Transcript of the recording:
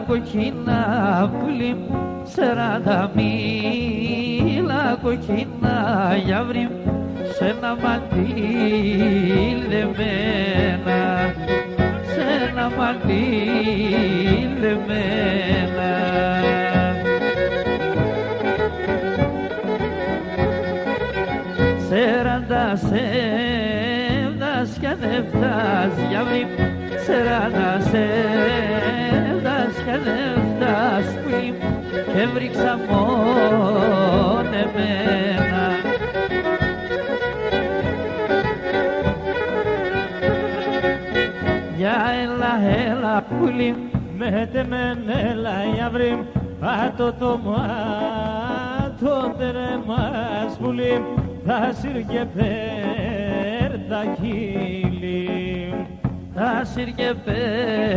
κοκκίνα πουλί, 40 μήλα κοκκίνα γιαύρι, σ' ένα μαντήλ δεμένα, σ' ένα μαντήλ δεμένα. Σέραντα σέβδας κι ανεφτάς γιαύρι, σέραντα σέβδας κι ανεφτάς πουλί, και βρήξα μόνο εμένα. Για έλα, έλα πουλί, μέτε μεν έλα γιαύρι, πάτω το μάτω τερεμάς πουλί, θα σύρκε πέρ τα χείλη, θα σύρκε πέρ